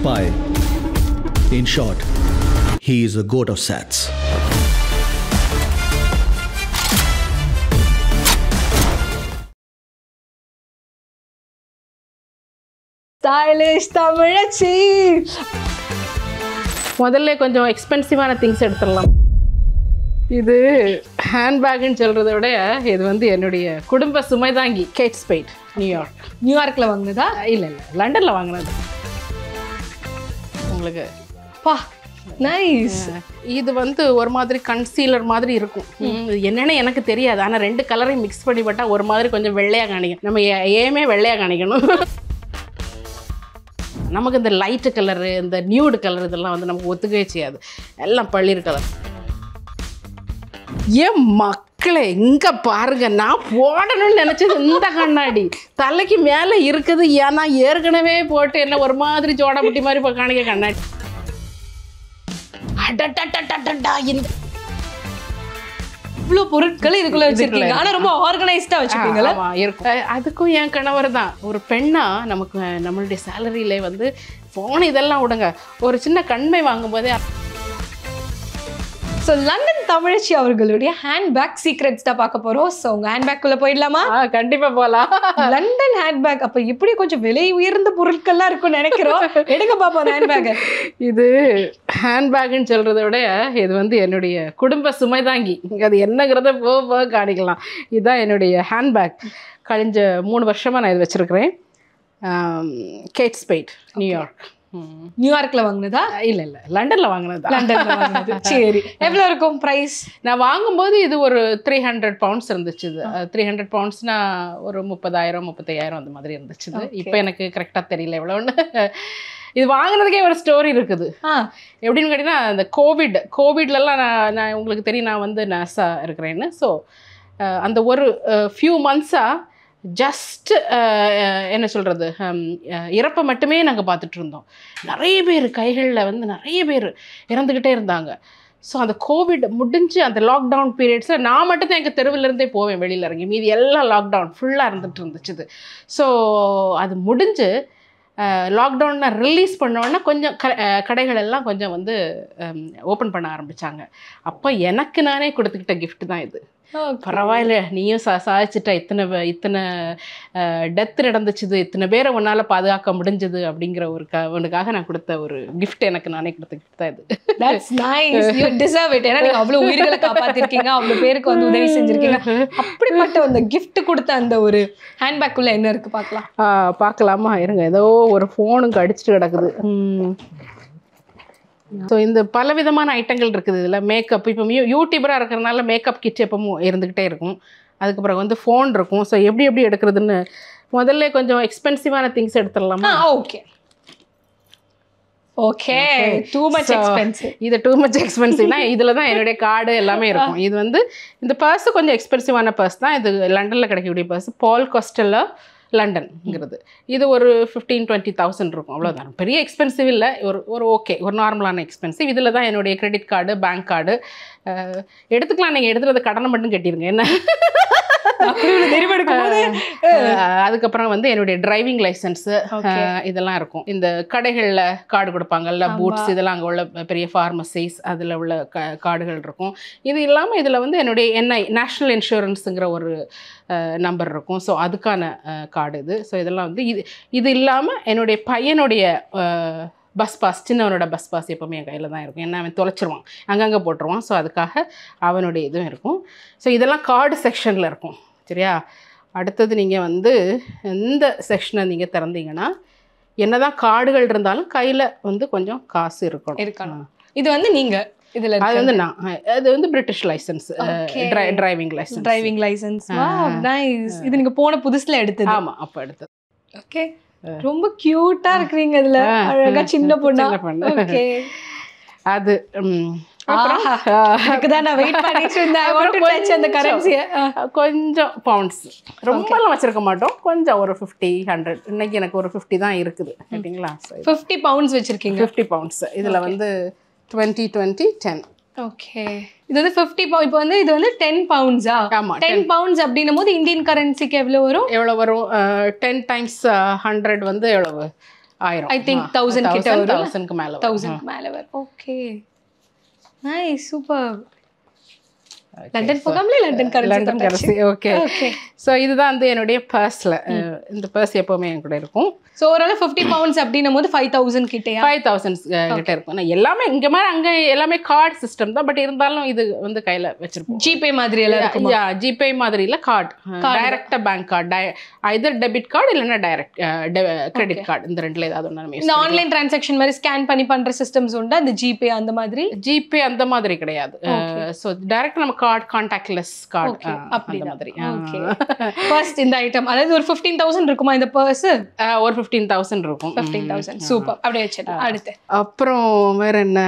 spy. In short, he is a goat of sats. Stylish தமிழச்சி. முதல்ல கொஞ்சம் எக்ஸ்பென்சிவான things எடுத்துடலாம். இது ஹேண்ட்பேக்னு சொல்கிறத விட இது வந்து என்னுடைய குடும்ப சுமைதாங்கி. கேட் ஸ்பேட், நியூயார்க்கில் வாங்கினதா? இல்லை லண்டனில் வாங்கினது. உங்களுக்கு பா நைஸ். இது வந்து ஒரு மாதிரி கன்சீலர் மாதிரி இருக்கும். இது என்னென்னு எனக்கு தெரியாது. ஆனால் 2 கலரையும் மிக்ஸ் பண்ணி போட்டால் ஒரு மாதிரி கொஞ்சம் வெள்ளையாக காணிக்கும். நம்ம ஏமே வெள்ளையாக காணிக்கணும். நமக்கு இந்த லைட்டு கலரு, இந்த நியூடு கலர் இதெல்லாம் வந்து நமக்கு ஒத்துக்கவே செய்யாது. எல்லாம் பள்ளிர் கலர். ஏன் மக்களே இங்கே பாருங்க, நான் போடணும்னு நினச்சது இந்த கண்ணாடி தலைக்கு மேலே இருக்குது. ஏன்னா ஏற்கனவே போட்டு என்ன ஒரு மாதிரி ஜோடாபுட்டி மாதிரி இப்போ காணிக்க கண்ணாடி. அடடா இந்த இவ்வளோ பொருட்கள் இதுக்குள்ள வச்சிருக்கீங்க. ஆனால் ரொம்ப ஆர்கனைஸ்டாக வச்சுருக்கீங்களா? இருக்கும். அதுக்கும் என் கணவர் தான். ஒரு பெண்ணா நமக்கு நம்மளுடைய சேலரியில வந்து ஃபோன் இதெல்லாம் விடுங்க, ஒரு சின்ன கண்மை வாங்கும்போதே. ஸோ லண்டன் தமிழச்சி அவர்களுடைய ஹேண்ட்பேக் சீக்ரெட்ஸ் தான் பார்க்க போகிறோம். ஸோ உங்கள் ஹேண்ட்பேக்குள்ளே போயிடலாமா? கண்டிப்பாக போகலாம். லண்டன் ஹேண்ட்பேக் அப்போ இப்படி கொஞ்சம் விலை உயர்ந்த பொருட்கள்லாம் இருக்கும்னு நினைக்கிறோம். எடுங்க பார்ப்போம் ஹேண்ட்பேக். இது ஹேண்ட்பேக்னு சொல்கிறத விட இது வந்து என்னுடைய குடும்ப சுமைதாங்கி. அது என்னங்கிறத போக காணிக்கலாம். இதுதான் என்னுடைய ஹேண்ட்பேக். கழிஞ்ச 3 வருஷமாக நான் இது வச்சுருக்கிறேன். கேட் ஸ்பேட், நியூயார்க்கில் வாங்கினதா? இல்லை லண்டனில் வாங்கினதா. லண்டனில் வாங்கினது. சரி, எவ்வளோ இருக்கும் ப்ரைஸ்? நான் வாங்கும்போது இது ஒரு 300 பவுண்ட்ஸ் இருந்துச்சு. இது 300 பவுண்ட்ஸ்னா ஒரு 30,000 35,000 அந்த மாதிரி இருந்துச்சு. இப்போ எனக்கு கரெக்டாக தெரியல எவ்வளோன்னு. இது வாங்கினதுக்கே ஒரு ஸ்டோரி இருக்குது. எப்படின்னு கேட்டிங்கன்னா, இந்த கோவிட்லலாம் நான் உங்களுக்கு தெரியும், நான் வந்து நர்ஸாக இருக்கிறேன்னு. ஸோ அந்த ஒரு ஃபியூ மந்த்ஸாக ஜஸ்ட் என்ன சொல்கிறது, இறப்பை மட்டுமே நாங்கள் பார்த்துட்டு இருந்தோம். நிறைய பேர் கைகளில் வந்து நிறைய பேர் இறந்துக்கிட்டே இருந்தாங்க. ஸோ அந்த கோவிட் முடிஞ்சு அந்த லாக்டவுன் பீரியட்ஸில் நான் மட்டும்தான் எங்கள் தெருவிலேருந்தே போவேன் வெளியில் இறங்கி. மீதி எல்லாம் லாக்டவுன் ஃபுல்லாக இருந்துகிட்டு இருந்துச்சு. ஸோ அது முடிஞ்சு லாக்டவுனை ரிலீஸ் பண்ணோன்னா கொஞ்சம் கடைகள் எல்லாம் கொஞ்சம் வந்து ஓப்பன் பண்ண ஆரம்பித்தாங்க. அப்போ எனக்கு நானே கொடுத்துக்கிட்ட கிஃப்ட் தான் இது. பரவாயில்ல, நீயும் சாதிச்சிட்ட, இத்தனை டெத் நடந்துச்சுது, இத்தனை பேரை உன்னால் பாதுகாக்க முடிஞ்சது அப்படிங்கிற ஒன்றுக்காக நான் கொடுத்த ஒரு கிஃப்ட், எனக்கு நானே கொடுத்த கிஃப்ட் தான் இது. That's nice. You deserve it. ஏன்னா நீங்கள் அவ்வளோ உயிர்களை காப்பாற்றிருக்கீங்க, அவ்வளோ பேருக்கு வந்து உதவி செஞ்சுருக்கீங்க. அப்படிப்பட்ட அந்த கிஃப்ட் கொடுத்த அந்த ஒரு ஹேண்ட்பேக்குள்ளே என்ன இருக்குது பார்க்கலாம்? பார்க்கலாமா? இருங்க, ஏதோ ஒரு ஃபோனுக்கு அடிச்சுட்டு கிடக்குது. ஸோ இந்த பலவிதமான ஐட்டங்கள் இருக்குது இதில். மேக்கப், இப்போ யூடியூபராக இருக்கிறதுனால மேக்கப் கிட் எப்பவும் இருந்துக்கிட்டே இருக்கும். அதுக்கப்புறம் வந்து ஃபோன் இருக்கும். ஸோ எப்படி எடுக்கிறதுன்னு முதல்ல கொஞ்சம் எக்ஸ்பென்சிவான திங்ஸ் எடுத்துடலாமா? ஓகே. Too much expensive. இது டூ மச் எக்ஸ்பென்சிவ்னா இதில் தான் என்னுடைய கார்டு எல்லாமே இருக்கும். இது வந்து இந்த பர்ஸு கொஞ்சம் எக்ஸ்பென்சிவான பர்ஸ் தான். இது லண்டனில் கிடைக்கக்கூடிய பர்ஸ், பால் காஸ்டெல்லா லண்டன்ங்கிறது. இது ஒரு 15,000-20,000 இருக்கும், அவ்வளோதான். பெரிய எக்ஸ்பென்சிவ் இல்லை, ஒரு ஓகே, ஒரு நார்மலான எக்ஸ்பென்சிவ். இதில் தான் என்னுடைய கிரெடிட் கார்டு, பேங்க் கார்டு எடுத்துக்கலாம். நீங்கள் எடுத்துறது கடனை மட்டும் கட்டிடுங்க என்ன. அதுக்கப்புறம் வந்து என்னுடைய டிரைவிங் லைசன்ஸு இதெல்லாம் இருக்கும். இந்த கடைகளில் கார்டு கொடுப்பாங்கல்ல, பூட்ஸ், இதெல்லாம் அங்கே உள்ள பெரிய ஃபார்மசிஸ் அதில் உள்ள கார்டுகள் இருக்கும். இது இல்லாமல் இதில் வந்து என்னுடைய NI நேஷ்னல் இன்சூரன்ஸுங்கிற ஒரு நம்பர் இருக்கும். ஸோ அதுக்கான கார்டு இது. ஸோ இதெல்லாம் வந்து இது இல்லாமல் என்னுடைய பையனுடைய பஸ் பாஸ், சின்னவனோட பஸ் பாஸ் எப்போவுமே என் கையில் தான் இருக்கும். ஏன்னா அவன் தொலைச்சிருவான், அங்கங்கே போட்டுருவான். ஸோ அதுக்காக அவனுடைய இதுவும் இருக்கும். ஸோ இதெல்லாம் கார்டு செக்ஷனில் இருக்கும். சரியா? அடுத்தது நீங்கள் வந்து இந்த செக்ஷனை நீங்கள் திறந்தீங்கன்னா என்னதான் கார்டுகள் இருந்தாலும் கையில் வந்து கொஞ்சம் காசு இருக்கணும். இது வந்து நீங்கள் இதில் அது வந்து அது வந்து British licence, driving licence. Nice. இது நீங்கள் போன புதுசில் எடுத்தது? ஆமாம், அப்போ எடுத்தது. ஓகே. ரொம்ப கியூட்டா இருக்கீங்க இதுல, அழகா சின்ன பொண்ணு. ஓகே. அது கொஞ்சம் பவுண்ட்ஸ் ரொம்பலாம் வச்சிருக்க மாட்டோம், கொஞ்சம் ஒரு 50-100. இன்னைக்கு எனக்கு ஒரு 50 தான் இருக்குது கேட்டிங்களா. 50 பவுண்ட்ஸ் வச்சிருக்கீங்க? 50 பவுண்ட்ஸ். இதில் வந்து 20-20-10. ஓகே. இது வந்து 50 பவுண்ட். இப்போ வந்து இது வந்து 10 பவுண்ட்ஸா? ஆமாம், 10 பவுண்ட்ஸ் அப்படின்னும் போது இந்தியன் கரன்சிக்கு எவ்வளோ வரும்? 10 × 100 வந்து எவ்வளவு? 1000 I think 1000 கிட்ட வரும். 1000க்கு மேல 1000 மேல வரும். Okay nice super. லண்டன் போகாமலே லண்டன் கரன்சி. ஓகே ஸோ இதுதான் வந்து என்னுடைய பர்ஸில் இந்த பர்ஸ் எப்போவுமே என் கூட இருக்கும். ஸோ ஓரளவு 50 pounds அப்படின்னும் போது 5000 கிட்டயா 5000 கிட்ட இருக்கும். நான் எல்லாமே இங்கே மாதிரி அங்கே எல்லாமே கார்டு சிஸ்டம் தான், பட் இருந்தாலும் இது வந்து கையில் வச்சிருப்போம். ஜிபே மாதிரி எல்லாம் இருக்கும். ஜிபே மாதிரி இல்லை, கார்டு டைரக்டாக bank card, either debit card இல்லைன்னா டைரக்ட் கிரெடிட் கார்டு, இந்த ரெண்டுல ஏதாவது ஒன்று. இந்த ஆன்லைன் டிரான்சாக்ஷன் மாதிரி ஸ்கேன் பண்ணி பண்ற சிஸ்டம்ஸ் உண்டா? இந்த ஜிபே அந்த மாதிரி? ஜிபே அந்த மாதிரி கிடையாது. ஸோ டைரக்ட் நம்ம கார்டு, கான்டாக்ட்லெஸ் கார்டு அந்த மாதிரி. ஃபர்ஸ்ட் இந்த ஐட்டம் அதாவது ஒரு 15000 இருக்குமா இந்த பர்ஸ்? ஒரு 15000 இருக்கும். 15000 சூப்பர். அப்படியே வச்சிட்டு அடுத்து அப்புறம் வேற என்ன,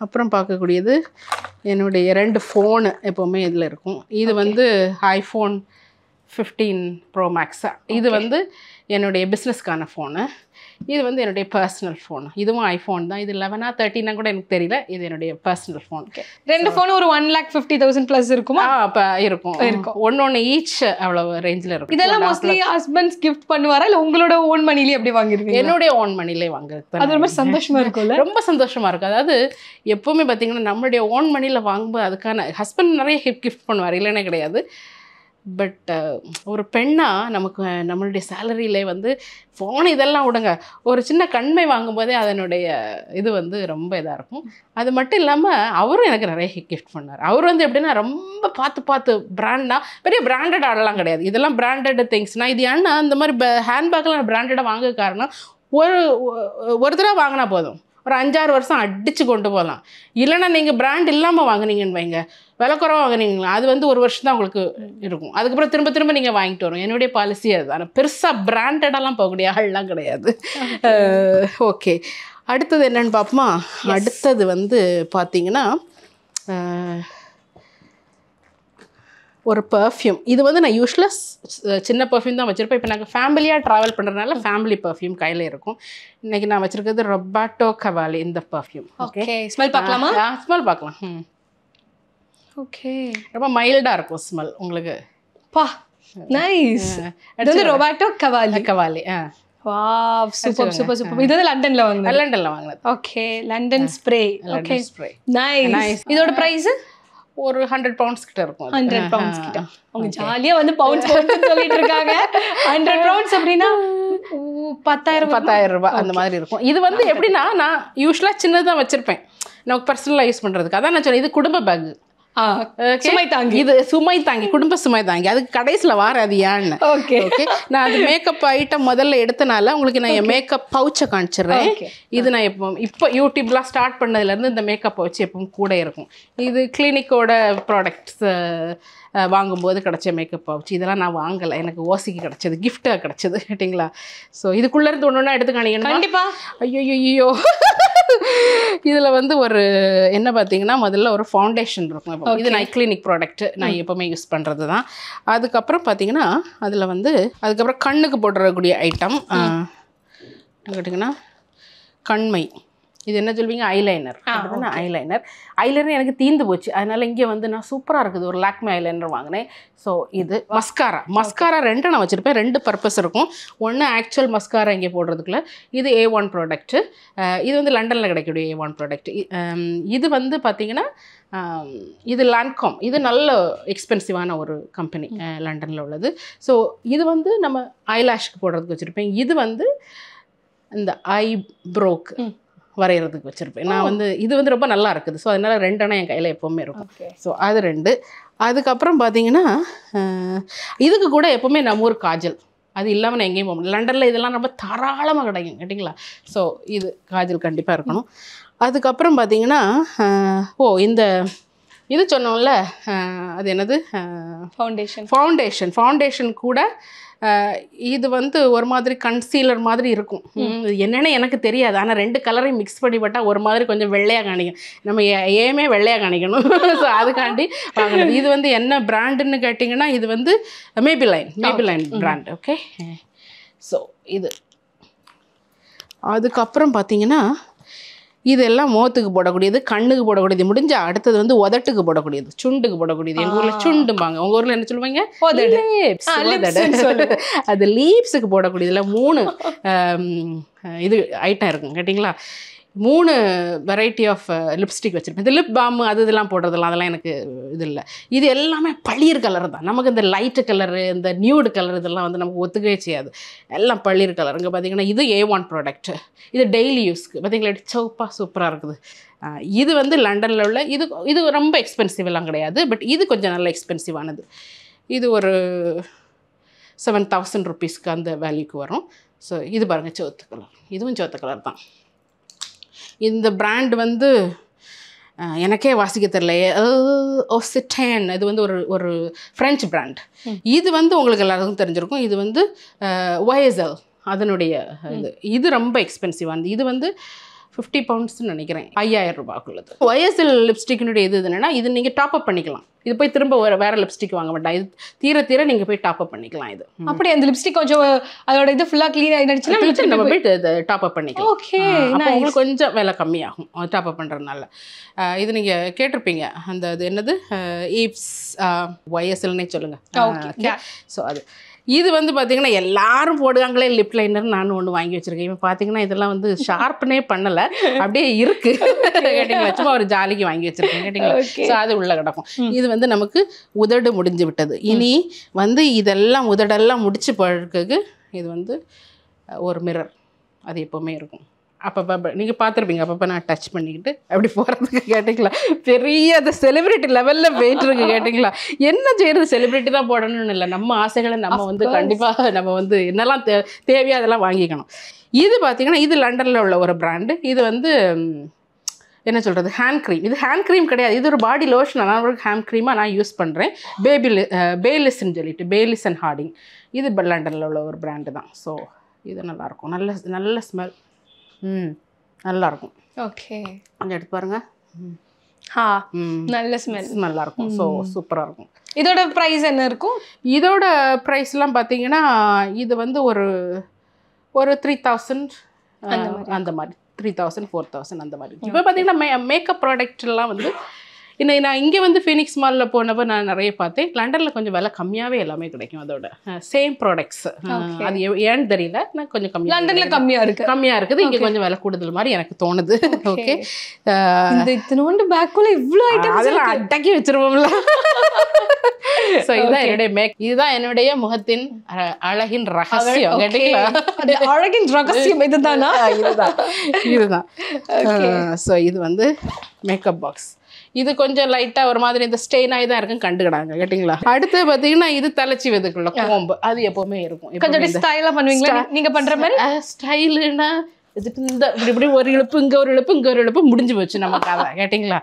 அப்புறம் பார்க்கக்கூடியது என்னுடைய 2 ஃபோனு எப்போவுமே இதில் இருக்கும். இது வந்து ஐஃபோன் 15 Pro Max. இது வந்து என்னுடைய பிஸ்னஸ்க்கான ஃபோனு. இது வந்து என்னுடைய பர்சனல் ஃபோன். இதுவும் ஐஃபோன் தான். இது 11 or 13 கூட எனக்கு தெரியல. இது என்னுடைய பர்சனல் ஃபோன். 2 ஃபோன் ஒரு 1,50,000 ப்ளஸ் இருக்குமா? அப்போ இருக்கும். ஒன்று ஈச் அவ்வளோ ரேஞ்சில் இருக்கும். இதெல்லாம் மோஸ்ட்லி ஹஸ்பண்ட்ஸ் கிஃப்ட் பண்ணுவாரா இல்லை உங்களோட ஓன் மணிலே அப்படி வாங்கிருக்கீங்க? என்னுடைய ஓன் மணிலே வாங்குறது அது ரொம்ப சந்தோஷமா இருக்கும்ல? ரொம்ப சந்தோஷமா இருக்கும். அதாவது எப்பவுமே பார்த்தீங்கன்னா நம்மளுடைய ஓன் மணியில் வாங்கும்போது அதுக்கான ஹஸ்பண்ட் நிறைய கிஃப்ட் பண்ணுவார், இல்லைன்னே கிடையாது. பட் ஒரு பெண்ணாக நமக்கு நம்மளுடைய சேலரியிலே வந்து ஃபோன் இதெல்லாம் விடுங்க, ஒரு சின்ன கண்மை வாங்கும்போதே அதனுடைய இது வந்து ரொம்ப இதாக இருக்கும். அது மட்டும் இல்லாமல் அவரும் எனக்கு நிறைய கிஃப்ட் பண்ணார். அவர் வந்து எப்படின்னா ரொம்ப பார்த்து பிராண்டாக, பெரிய பிராண்டட் ஆடெல்லாம் கிடையாது, இதெல்லாம் பிராண்டட் திங்ஸ்னால். இது ஏன்னா இந்த மாதிரி ஹேண்ட்பேக்கெலாம் பிராண்டடாக வாங்க காரணம் ஒரு தடவை வாங்கினா போதும், ஒரு 5-6 வருஷம் அடித்து கொண்டு போகலாம். இல்லைன்னா நீங்கள் பிராண்ட் இல்லாமல் வாங்கினீங்கன்னு வைங்க, விலை குறைவாக வாங்கினீங்களா, அது வந்து 1 வருஷம் தான் உங்களுக்கு இருக்கும். அதுக்கப்புறம் திரும்ப நீங்கள் வாங்கிட்டு வரும். என்னுடைய பாலிசி அதுதான். பெருசாக பிராண்டடெல்லாம் போகக்கூடிய ஆள்லாம் கிடையாது. ஓகே, அடுத்தது என்னென்னு பார்ப்போமா? அடுத்தது வந்து பார்த்தீங்கன்னா ஒரு பர்ஃப்யூம். இது வந்து நான் யூஸ்வலாக சின்ன பர்ஃப்யூம் தான் வச்சுருப்பேன். இப்போ நாங்கள் ஃபேமிலியாக ட்ராவல் பண்ணுறதுனால ஃபேமிலி பர்ஃப்யூம் கையில் இருக்கும். இன்றைக்கி நான் வச்சுருக்கிறது ரொபாட்டோ கவாலி இந்த பர்ஃப்யூம். ஓகே, ஸ்மெல் பார்க்கலாமா? ஸ்மெல் பார்க்கலாம். ஓகே, ரொம்ப மைல்டாக இருக்கும் ஸ்மெல் உங்களுக்கு. பா நைஸ். இது வந்து Roberto Cavalli. Wow, super super super. இது வந்து லண்டன்ல வாங்குனது. Okay, London spray. Okay, nice. இதோட பிரைஸ் ஒரு 100 pounds கிட்ட இருக்கும். 100 pounds கிட்ட. அவங்க ஜாலியா வந்து பவுண்ட்ஸ் சொல்லிட்டு இருக்காங்க. 100 pounds அப்படின்னா 10,000 ரூபாய் அந்த மாதிரி இருக்கும். இது வந்து எப்படின்னா நான் யூஸ்வலா சின்னதாக வச்சிருப்பேன் நமக்கு பர்சனலாக யூஸ் பண்ணுறதுக்கு. அதான் நான் சொன்னேன், இது குடும்ப பேக், சுமை தாங்கி. இது சுமை தாங்கி, குடும்ப சுமை தாங்கி. அதுக்கு கடைசியில் வார அது ஏன்னு. ஓகே, நான் அது மேக்கப் ஐட்டம் முதல்ல எடுத்தனால உங்களுக்கு நான் என் மேக்கப் பவுச்சை காமிச்சிடுறேன். இது நான் இப்போ யூடியூப்லாம் ஸ்டார்ட் பண்ணதுலேருந்து இந்த மேக்கப் பவுச் எப்பவும் கூட இருக்கும். இது கிளினிக்கோட ப்ராடக்ட்ஸ் வாங்கும்போது கிடச்ச மேக்கப் பவுச். இதெல்லாம் நான் வாங்கலை, எனக்கு ஓசிக்கு கிடச்சது, கிஃப்டாக கிடச்சது, கேட்டிங்களா? ஸோ இதுக்குள்ளேருந்து ஒன்று எடுத்து காணிக்கணும் கண்டிப்பாக. ஐயோ இதில் வந்து ஒரு என்ன பார்த்தீங்கன்னா முதல்ல ஒரு ஃபவுண்டேஷன் இருக்கும். இது நான் கிளினிக் ப்ராடக்ட், நான் எப்போவுமே யூஸ் பண்ணுறது தான். அதுக்கப்புறம் பார்த்தீங்கன்னா அதில் வந்து அதுக்கப்புறம் கண்ணுக்கு போடுறக்கூடிய ஐட்டம் கேட்டிங்கன்னா கண்மை. இது என்ன சொல்வீங்க? ஐலைனர். ஐலைனர் எனக்கு தீர்ந்து போச்சு, அதனால் இங்கே வந்து நான் சூப்பராக இருக்குது ஒரு லாக்மே ஐலைனர் வாங்கினேன். ஸோ இது மஸ்காரா 2 நான் வச்சுருப்பேன். 2 பர்பஸ் இருக்கும். ஒன்று ஆக்சுவல் மஸ்காரா இங்கே போடுறதுக்குள்ள, இது A1 ப்ராடக்ட்டு. இது வந்து லண்டனில் கிடைக்கக்கூடிய A1 ப்ராடக்ட். இது வந்து பார்த்திங்கன்னா இது லான்காம். இது நல்ல எக்ஸ்பென்சிவான ஒரு கம்பெனி, லண்டனில் உள்ளது. ஸோ இது வந்து நம்ம ஐலாஷ்க்கு போடுறதுக்கு வச்சுருப்பேன். இது வந்து இந்த ஐப்ரோக்கு வரைகிறதுக்கு வச்சுருப்பேன். நான் வந்து இது வந்து ரொம்ப நல்லா இருக்குது. ஸோ அதனால் 2 என் கையில் எப்போவுமே இருக்கும். ஸோ அது 2. அதுக்கப்புறம் பார்த்தீங்கன்னா இதுக்கு கூட எப்போவுமே நம்ம ஊர் காஜல், அது இல்லாமல் நான் எங்கேயும் போக முடியும். லண்டனில் இதெல்லாம் ரொம்ப தாராளமாக கிடைக்கும், கேட்டிங்களா? ஸோ இது காஜல் கண்டிப்பாக இருக்கணும். அதுக்கப்புறம் பார்த்தீங்கன்னா இந்த இது சொன்னோம்ல, அது என்னது, ஃபவுண்டேஷன் கூட இது வந்து ஒரு மாதிரி கன்சீலர் மாதிரி இருக்கும். என்னென்னு எனக்கு தெரியாது, ஆனால் 2 கலரையும் மிக்ஸ் பண்ணி போட்டால் ஒரு மாதிரி கொஞ்சம் வெள்ளையாக காணிக்கும். நம்ம ஏமே வெள்ளையாக காணிக்கணும். ஸோ அதுக்காண்டி வாங்கினது. இது வந்து என்ன பிராண்டுன்னு கேட்டிங்கன்னா இது வந்து மேபிலைன் பிராண்ட். ஓகே, ஸோ இது. அதுக்கப்புறம் பார்த்தீங்கன்னா இதெல்லாம் முகத்துக்கு போடக்கூடியது, கண்ணுக்கு போடக்கூடியது. முடிஞ்சா அடுத்தது வந்து உதட்டுக்கு போடக்கூடியது, சுண்டுக்கு போடக்கூடியது. எங்கள் ஊரில் சுண்டும்பாங்க, உங்கள் ஊரில் என்ன சொல்லுவாங்க? அது லீப்ஸுக்கு போடக்கூடியதுல 3 இது ஐட்டம் இருக்குங்க கேட்டிங்களா. 3 வெரைட்டி ஆஃப் லிப்ஸ்டிக் வச்சுருப்பேன். இந்த லிப் பாம் அது இதெல்லாம் போடுறதெல்லாம் அதெல்லாம் எனக்கு இது இல்லை. இது எல்லாமே பளிர் கலர் தான். நமக்கு இந்த லைட்டு கலரு, இந்த நியூடு கலர் இதெல்லாம் வந்து நமக்கு ஒத்துக்கவே செய்யாது. எல்லாம் பளிர் கலர். இங்கே பார்த்தீங்கன்னா இது A1 ப்ராடக்ட். இது டெய்லி யூஸ்க்கு பார்த்தீங்களா, சவுப்பாக சூப்பராக இருக்குது. இது வந்து லண்டனில் உள்ள இது ரொம்ப எக்ஸ்பென்சிவெல்லாம் கிடையாது. பட் இது கொஞ்சம் நல்ல எக்ஸ்பென்சிவானது. இது ஒரு 7000 ருபீஸ்க்கு அந்த வேல்யூக்கு வரும். ஸோ இது பாருங்கள், சிவப்பு கலர். இதுவும் சிவப்பு கலர் தான். இந்த பிராண்ட் வந்து எனக்கே வாசிக்க தெரியல. ஒசிட்டேன். இது வந்து ஒரு ஃப்ரெஞ்சு பிராண்ட். இது வந்து உங்களுக்கு எல்லாருக்கும் தெரிஞ்சிருக்கும். இது வந்து YSL அதனுடைய இது ரொம்ப எக்ஸ்பென்சிவானது. இது வந்து 50 பவுண்ட்ஸ்ன்னு நினைக்கிறேன், 5000 ரூபாய்க்குள்ளது. YSL லிப்ஸ்டிக்கினுடைய இது என்னென்னா, இது நீங்கள் டாப் அப் பண்ணிக்கலாம். இது போய் திரும்ப வேறு லிப்ஸ்டிக் வாங்க வேண்டாம். இது தீர நீங்கள் போய் டாப் அப் பண்ணிக்கலாம். இது அப்படி அந்த லிப்ஸ்டிக் கொஞ்சம் அதோட இது ஃபுல்லாக க்ளீன் ஆகிடுச்சுன்னா நம்ம போய் டாப் அப் பண்ணிக்கலாம். ஓகே, அப்போ உங்களுக்கு கொஞ்சம் விலை கம்மியாகும் டாப் அப் பண்ணுறதுனால. இது நீங்கள் கேட்டிருப்பீங்க, அந்த இது என்னது ஈவ்ஸ் YSLன்னே சொல்லுங்கள். ஸோ அது இது வந்து பார்த்திங்கன்னா எல்லாரும் போடுவாங்களே லிப் லைனர். நானும் ஒன்று வாங்கி வச்சுருக்கேன். இவன் பார்த்திங்கன்னா இதெல்லாம் வந்து ஷார்ப்னே பண்ணலை, அப்படியே இருக்குது கேட்டிங்களா. சும்மா ஒரு ஜாலிக்கு வாங்கி வச்சுருக்கேன் கேட்டிங்களா. ஸோ அது உள்ளே கிடக்கும். இது வந்து நமக்கு உதடு முடிஞ்சு விட்டது. இனி வந்து இதெல்லாம் உதடெல்லாம் முடிச்சு பழக்கிறதுக்கு இது வந்து ஒரு மிரர், அது எப்போவுமே இருக்கும். அப்பப்போ நீங்கள் பார்த்துருப்பீங்க, அப்பப்போ நான் டச் பண்ணிக்கிட்டு அப்படி போகிறதுக்கு கேட்டிங்களா. பெரிய அந்த செலிப்ரிட்டி லெவலில் போயிட்டுருக்கு கேட்டிங்களா. என்ன செய்கிறது, செலிப்ரிட்டி தான் போடணும்னு இல்லை, நம்ம ஆசைகளை நம்ம வந்து கண்டிப்பாக நம்ம வந்து என்னெல்லாம் தேவையோ அதெல்லாம் வாங்கிக்கணும். இது பார்த்திங்கன்னா இது லண்டனில் உள்ள ஒரு பிராண்டு. இது வந்து என்ன சொல்கிறது, ஹேண்ட் க்ரீம். இது ஹேண்ட் க்ரீம் கிடையாது, இது ஒரு பாடி லோஷன். நான் ஒரு ஹேண்ட் க்ரீமாக நான் யூஸ் பண்ணுறேன். பேலிஸ்ன்னு சொல்லிட்டு, பேலிஸ் அண்ட் ஹார்டிங். இது லண்டனில் உள்ள ஒரு பிராண்டு தான். ஸோ இது நல்லாயிருக்கும், நல்ல ஸ்மெல். நல்லாயிருக்கும். ஓகே, கொஞ்சம் எடுத்து பாருங்க. நல்ல ஸ்மெல்லாக இருக்கும். ஸோ சூப்பராக இருக்கும். இதோட ப்ரைஸ் என்ன இருக்கும்? இதோட ப்ரைஸ்லாம் பார்த்தீங்கன்னா இது வந்து ஒரு 3000 அந்த மாதிரி, 3000 4000 அந்த மாதிரி. இப்போ பார்த்தீங்கன்னா மேக்கப் ப்ராடக்ட்லாம் வந்து இன்னும் நான் இங்கே வந்து ஃபீனிக்ஸ் மாலில் போனப்போ நான் நிறைய பார்த்தேன். லண்டனில் கொஞ்சம் விலை கம்மியாகவே எல்லாமே கிடைக்கும். அதோட சேம் ப்ராடக்ட்ஸ் அது ஏன்னு தெரியல, நான் கொஞ்சம் கம்மியாக லண்டனில் கம்மியாக இருக்குது. இங்கே கொஞ்சம் விலை கூடுதல் மாதிரி எனக்கு தோணுது. ஓகே, இந்த இத்தனோண்டு பேக்குள்ளே இவ்வளோ ஐட்டம் அதெல்லாம் அடக்கி வச்சிருவோம்ல. ஸோ இதுதான் என்னுடைய இதுதான் என்னுடைய முகத்தின் அழகின் ரகசியம் கேட்டீங்களா. அழகின் ரகசியம் இதுதானா? இதுதான். ஸோ இது வந்து மேக்கப் பாக்ஸ். இது கொஞ்சம் லைட்டாக ஒரு மாதிரி இந்த ஸ்டெயின் ஆகி தான் இருக்கும், கண்டுக்கிடாங்க கேட்டிங்களா. அடுத்து பார்த்தீங்கன்னா இது தலைச்சி வெதுக்குள்ள கோம்பு, அது எப்போவுமே இருக்கும். கொஞ்சம் ஸ்டைலாக பண்ணுவீங்களா நீங்கள் பண்ணுற மாதிரி? ஸ்டைலுன்னா இந்த இப்படி ஒரு இழுப்பு இங்கே ஒரு இழுப்பு இங்கே ஒரு இழுப்பு முடிஞ்சு போச்சு நமக்கு, அதான் கேட்டிங்களா.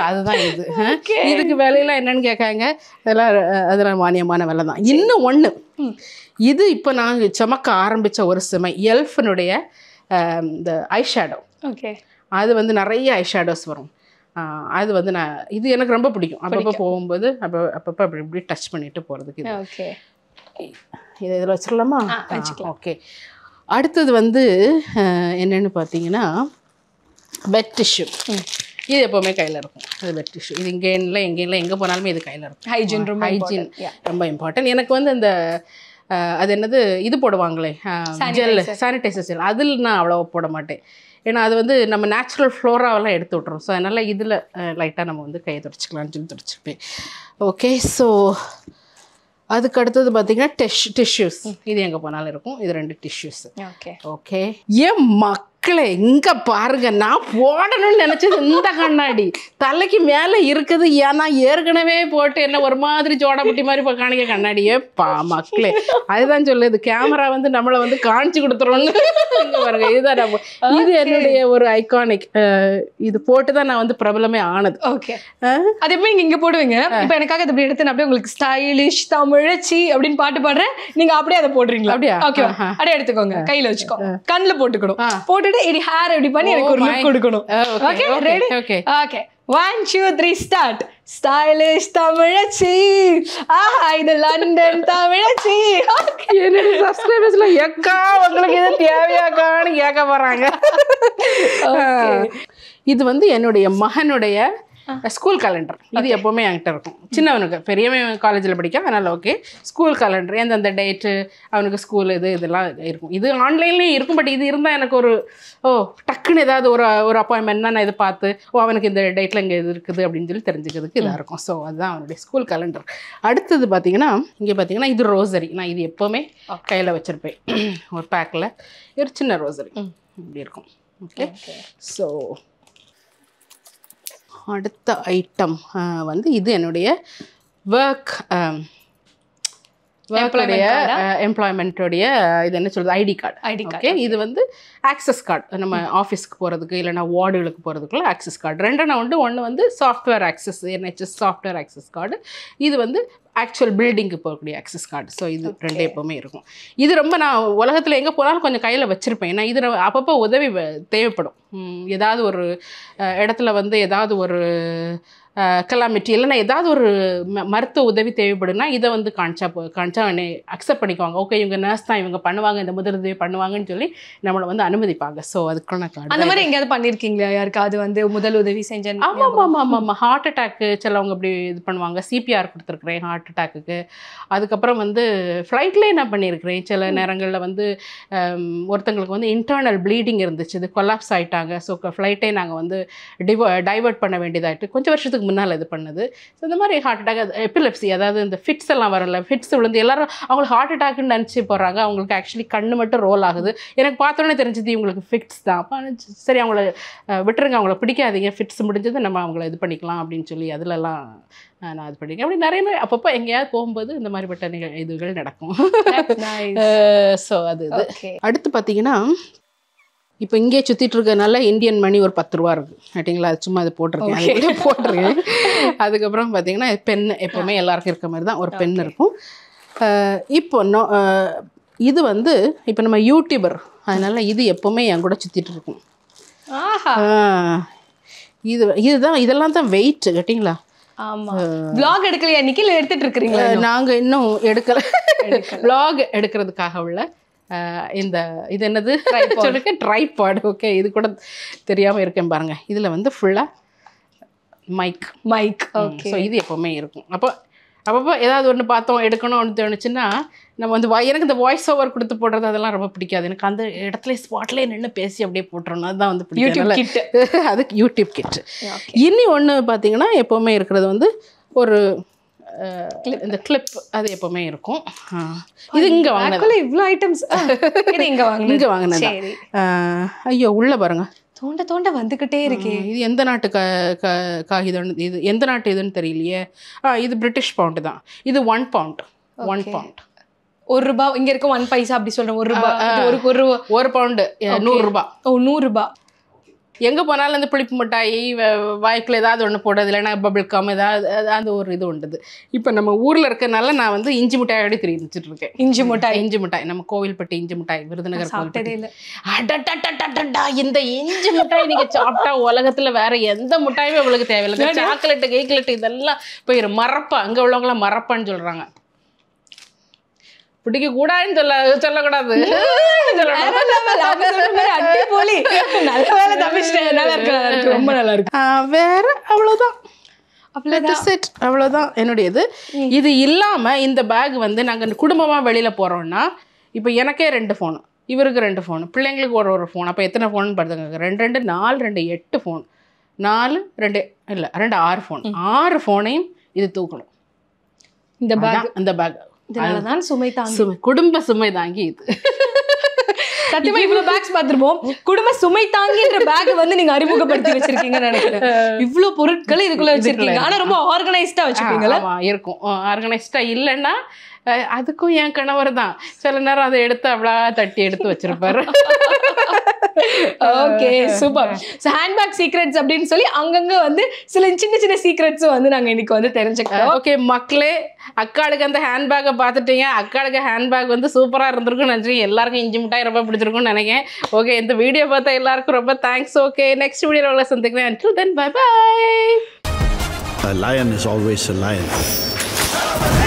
அதுதான் இது. இதுக்கு விலையெல்லாம் என்னன்னு கேட்காங்க, அதெல்லாம் மானியமான விலை தான். இன்னும் ஒன்று, இது இப்போ நான் சுமக்க ஆரம்பித்த ஒரு சுமை, எல்ஃபனுடைய இந்த ஐஷேடோ. ஓகே, அது வந்து நிறைய ஐஷேடோஸ் வரும். அது வந்து நான் இது எனக்கு ரொம்ப பிடிக்கும். அப்பப்போ போகும்போது அப்பப்போ அப்படி இப்படி டச் பண்ணிட்டு போகிறதுக்கு. ஓகே, இதை இதில் வச்சிடலாமா? ஓகே, அடுத்தது வந்து என்னென்னு பார்த்தீங்கன்னா வெட் டிஷ்யூ. இது எப்போவுமே கையில் இருக்கும். அது வெட் டிஷ்யூ. இது இங்கே இல்லை எங்கே போனாலுமே இது கையில் இருக்கும். ஹைஜீன் ரொம்ப இம்பார்ட்டன்ட். எனக்கு வந்து இந்த அது என்னது இது போடுவாங்களே ஜெல், சானிடைசர் ஜெல், அதில் நான் அவ்வளோ போட மாட்டேன். ஏன்னா அது வந்து நம்ம நேச்சுரல் ஃப்ளோராவெல்லாம் எடுத்து விட்றோம். ஸோ அதனால் இதில் லைட்டாக நம்ம வந்து கையை துடைச்சிக்கலாம்னு சொல்லி துடைச்சிப்பேன். ஓகே, ஸோ அதுக்கு அடுத்தது பார்த்தீங்கன்னா டிஷ்யூஸ். இது எங்கே போனாலும் இருக்கும். இது 2 டிஷ்யூஸ். ஓகே ஓகே, ஏன் மக்களே இங்கே பாருங்க, நான் போடணும்னு நினச்சது இந்த கண்ணாடி தலைக்கு மேலே இருக்குது. ஏன்னா ஏற்கனவே போட்டு என்ன ஒரு மாதிரி ஜோடாபுட்டி மாதிரி இப்போ காணிக்க கண்ணாடியே மக்களே. அதுதான் சொல்லுது, கேமரா வந்து நம்மளை வந்து காணிச்சு கொடுத்துருவோன்னு. இங்கே பாருங்க, இதுதான் நம்ம, இது என்னுடைய ஒரு ஐகானிக். இது போட்டு தான் நான் வந்து பிரபலமே ஆனது. ஓகே, அதே மாதிரி நீங்கள் இங்கே போடுவீங்க. இப்போ எனக்காக இப்படி எடுத்து நான் அப்படியே உங்களுக்கு ஸ்டைலிஷ் தமிழச்சி அப்படின்னு பாட்டு பாடுறேன், நீங்கள் அப்படியே அதை போடுறீங்களா? அப்படியே ஓகே, அப்படியே எடுத்துக்கோங்க, கையில் வச்சுக்கோ, கண்ணில் போட்டுக்கணும். போட்டுட்டு இது ஹேர் எப்படி பண்ணி எனக்கு ஒரு லுக் கொடுக்கணும். Okay, ready? Okay okay, 1 2 3 start. Stylish தமிழச்சி, ஆஹா இது லண்டன் தமிழச்சி. என்னுடைய சப்ஸ்கிரைபர்ஸ்ல எக்கா உங்களுக்கு இது தேவையாக்கான்னு கேட்க போறாங்க. இது வந்து என்னுடைய மகனுடைய ஸ்கூல் கேலண்டர். இது எப்போவுமே என்கிட்ட இருக்கும். சின்னவனுக்கு, பெரியவன் காலேஜில் படிக்க, அதனால் ஓகே. ஸ்கூல் கேலண்டர், எந்தெந்த டேட்டு அவனுக்கு ஸ்கூல் இதெல்லாம் இருக்கும். இது ஆன்லைன்லேயும் இருக்கும். பட் இது இருந்தால் எனக்கு ஒரு டக்குன்னு ஏதாவது ஒரு அப்பாயின்மெண்ட்னா நான் இதை பார்த்து அவனுக்கு இந்த டேட்டில் இங்கே இது இருக்குது அப்படின்னு சொல்லி தெரிஞ்சுக்கிறதுக்கு இதாக இருக்கும். ஸோ அதுதான் அவனுடைய ஸ்கூல் கேலண்டர். அடுத்தது பார்த்தீங்கன்னா, இங்கே பார்த்தீங்கன்னா இது ரோசரி. நான் இது எப்போவுமே கையில் வச்சுருப்பேன். ஒரு பேக்கில் ஒரு சின்ன ரோசரி இப்படி இருக்கும். ஓகே. ஸோ அடுத்த ஐட்டம் வந்து இது என்னுடைய எம்ப்ளாய்மெண்ட்டோடைய இது என்ன சொல்கிறது, ஐடி கார்டு. ஓகே. இது வந்து ஆக்சஸ் கார்டு, நம்ம ஆஃபீஸ்க்கு போகிறதுக்கு இல்லைனா வார்டுகளுக்கு போகிறதுக்குள்ள ஆக்சஸ் கார்டு. ரெண்டான ஒன்று வந்து software access, NHS software access card. இது வந்து ஆக்சுவல் பில்டிங்க்கு போகக்கூடிய ஆக்சஸ் கார்டு. ஸோ இது ரெண்டே எப்போவுமே இருக்கும். இது ரொம்ப நான் உலகத்தில் எங்கே போனாலும் கொஞ்சம் கையில் வச்சுருப்பேன். ஏன்னா இது அப்பப்போ உதவி தேவைப்படும். ஏதாவது ஒரு இடத்துல வந்து ஏதாவது ஒரு கலாமிட்டி இல்லைன்னா ஏதாவது ஒரு மருத்துவ உதவி தேவைப்படுன்னா இதை வந்து காணிச்சா என்னை அக்செப்ட் பண்ணிக்குவாங்க. ஓகே, இவங்க நர்ஸ் தான், இவங்க பண்ணுவாங்க, இந்த முதலுதவி பண்ணுவாங்கன்னு சொல்லி நம்மளை வந்து அனுமதிப்பாங்க. ஸோ அதுக்கான கார்டு. அந்த மாதிரி எங்கேயாவது பண்ணியிருக்கீங்களா யாருக்காவது வந்து முதல் உதவி செஞ்சேன்? ஆமாம். ஹார்ட் அட்டாக்கு சிலவங்க அப்படி இது பண்ணுவாங்க. CPR கொடுத்துருக்குறேன் ஹார்ட் அட்டாக்குக்கு. அதுக்கப்புறம் வந்து ஃப்ளைட்லேயே நான் பண்ணியிருக்கிறேன். சில நேரங்களில் வந்து ஒருத்தங்களுக்கு வந்து இன்டர்னல் ப்ளீடிங் இருந்துச்சு, இது கொலாப்ஸ் ஆகிட்டாங்க. ஸோ ஃப்ளைட்டே நாங்கள் வந்து டைவர்ட் பண்ண வேண்டியதாகிட்டு கொஞ்சம் வருஷத்துக்கு முன்னால் இது பண்ணது. ஸோ இந்த மாதிரி ஹார்ட் அட்டாக், எபிலெப்சி, அதாவது இந்த ஃபிட்ஸ் எல்லாம் வரல, ஃபிட்ஸ் விழுந்து எல்லாரும் அவங்களுக்கு ஹார்ட் அட்டாக்னு நினச்சி போகிறாங்க. அவங்களுக்கு ஆக்சுவலி கண்ணு மட்டும் ரோல் ஆகுது. எனக்கு பார்த்தோன்னே தெரிஞ்சது இவங்களுக்கு ஃபிட்ஸ் தான். அப்போ சரி அவங்கள விட்டுருங்க, அவங்கள பிடிக்காதீங்க, ஃபிட்ஸ் முடிஞ்சது நம்ம அவங்கள இது பண்ணிக்கலாம் அப்படின்னு சொல்லி அதிலெல்லாம் நான் இது பண்ணியிருக்கேன். அப்படி நிறைய அப்பப்போ எங்கேயாவது போகும்போது இந்த மாதிரிப்பட்ட இதுகள் நடக்கும். ஸோ அது இது. அடுத்து பார்த்தீங்கன்னா, இப்போ இங்கே சுற்றிட்டு இருக்கனால இந்தியன் மணி ஒரு 10 ரூபா இருக்குது ரைட்டிங்களா. அது சும்மா அது போட்டிருக்கேன். அதுக்கப்புறம் பார்த்தீங்கன்னா பென்னு, எப்போவுமே எல்லாருக்கும் இருக்க மாதிரி தான் ஒரு பென் இருக்கும். இப்போ இது வந்து இப்போ நம்ம யூடியூபர், அதனால இது எப்போவுமே என் கூட சுற்றிட்டு இருக்கும். இதெல்லாம் தான் வெயிட் கேட்டிங்களா. vlog எடுக்கலையா இன்னைக்கு, இல்லை எடுத்துட்டு இருக்கிறீங்களா? நாங்கள் இன்னும் எடுக்கலை. vlog எடுக்கிறதுக்காக உள்ள இந்த இது என்னது சொல்லுங்க, ட்ரைபாட். ஓகே, இது கூட தெரியாமல் இருக்கேன் பாருங்க. இதில் வந்து ஃபுல்லாக மைக். ஓகே. ஸோ இது எப்போவுமே இருக்கும். அப்பப்போ ஏதாவது ஒன்று பார்த்தோம் எடுக்கணும்னு தோணுச்சுன்னா நம்ம வந்து எனக்கு இந்த வாய்ஸ் ஓவர் கொடுத்து போடுறது அதெல்லாம் ரொம்ப பிடிக்காது. எனக்கு அந்த இடத்துல ஸ்பாட்லேயே நின்று பேசி அப்படியே போட்டுறணும், அதுதான் வந்து பிடிக்கும். அதுக்கு யூடியூப் கிட். இன்னி ஒன்று பார்த்தீங்கன்னா எப்போவுமே இருக்கிறது வந்து ஒரு இந்த கிளிப், அது எப்பவுமே இருக்கும். இது இங்க வாங்கினது. இவ்வளோ ஐட்டம்ஸ் இங்க வாங்கினது. ஐயோ உள்ள பாருங்க, தோண்ட வந்துகிட்டே இருக்கே. இது எந்த நாட்டு காகிதம், இது எந்த நாட்டு இதுன்னு தெரியலையே. இது பிரிட்டிஷ் பவுண்டு தான். இது 1 பவுண்ட். 1 பவுண்ட் 1 ரூபாய். இங்க இருக்க 1 பைசா அப்படி சொல்றேன். 1 ரூபாய். ஒரு பவுண்டு 100 ரூபாய். 100 ரூபாய். எங்கே போனாலும் அந்த புளிப்பு மிட்டாய் வாய்க்குள்ள ஏதாவது ஒன்று போடுறது, இல்லைன்னா பபிள் கம் ஏதாவது அந்த ஒரு இது உண்டுது. இப்போ நம்ம ஊரில் இருக்கனால நான் வந்து இஞ்சி மிட்டாயோட தெரிவிச்சுட்டு இருக்கேன். இஞ்சி மிட்டாய் நம்ம கோவில்பட்டி இஞ்சி மிட்டாய், விருதுநகர் கோவில்பட்டி. இந்த இஞ்சி மிட்டாய் நீங்கள் சாப்பிட்டா உலகத்தில் வேற எந்த மிட்டாயுமே உங்களுக்கு தேவையில்லை. சாக்லேட்டு கேக்லெட்டு இதெல்லாம் போய் மரப்பா, அங்கே உள்ளவங்களாம் மரப்பான்னு சொல்கிறாங்க. பிடிக்க கூடாதுன்னு சொல்லக்கூடாது. ரொம்ப நல்லா இருக்கு. வேற அவ்வளோதான் என்னுடையது. இது இல்லாம இந்த பேக் வந்து நாங்கள் குடும்பமா வெளியில போறோம்னா, இப்போ எனக்கே 2 ஃபோனு, இவருக்கு 2 ஃபோனு, பிள்ளைங்களுக்கு ஒரு ஃபோன். அப்போ எத்தனை ஃபோன் பார்த்துக்கோங்க. 2 4 2 8 ஃபோன், 4 2 இல்லை 2 6 ஃபோன். 6 ஃபோனையும் இது தூக்கணும். இந்த பேக் இதனாலதான் சுமை தாங்கி, குடும்ப சுமை தாங்கி. இது சத்தியமா இவ்வளவு பேக்ஸ் பார்த்திருப்போம். குடும்ப சுமை தாங்கின்ற பேக் வந்து நீங்க அறிமுகப்படுத்தி வச்சிருக்கீங்கன்னு நினைக்கிறேன். இவ்வளவு பொருட்களை இதுக்குள்ள வச்சிருக்கீங்க. ஆனா ரொம்ப ஆர்கனைஸ்டா வச்சிருக்கீங்களா? இருக்கும். ஆர்கனைஸ்டா இல்லைன்னா அதுக்கும் என் கணவர் தான் சில நேரம் அதை எடுத்து அவ்வளோ தட்டி எடுத்து வச்சிருப்பாரு. Okay, super. So handbag secrets அப்படின்னு சொல்லி அங்கங்கே வந்து சில சின்ன சின்ன சீக்ரெட்ஸும் வந்து நாங்கள் இன்னைக்கு வந்து தெரிஞ்சுக்கிறோம். ஓகே மக்களே, அக்காளுக்கு அந்த ஹேண்ட்பேக்கை பார்த்துட்டீங்க. அக்காளுக்கு ஹேண்ட்பேக் வந்து சூப்பராக இருந்திருக்குன்னு நினச்சி எல்லாருக்கும் இஞ்சி மிட்டாய் ரொம்ப பிடிச்சிருக்குன்னு நினைக்கிறேன். ஓகே, இந்த வீடியோ பார்த்தா எல்லாருக்கும் ரொம்ப தேங்க்ஸ். ஓகே, நெக்ஸ்ட் வீடியோவில் சந்திக்கிறேன். until then bye bye. A lion is always a lion.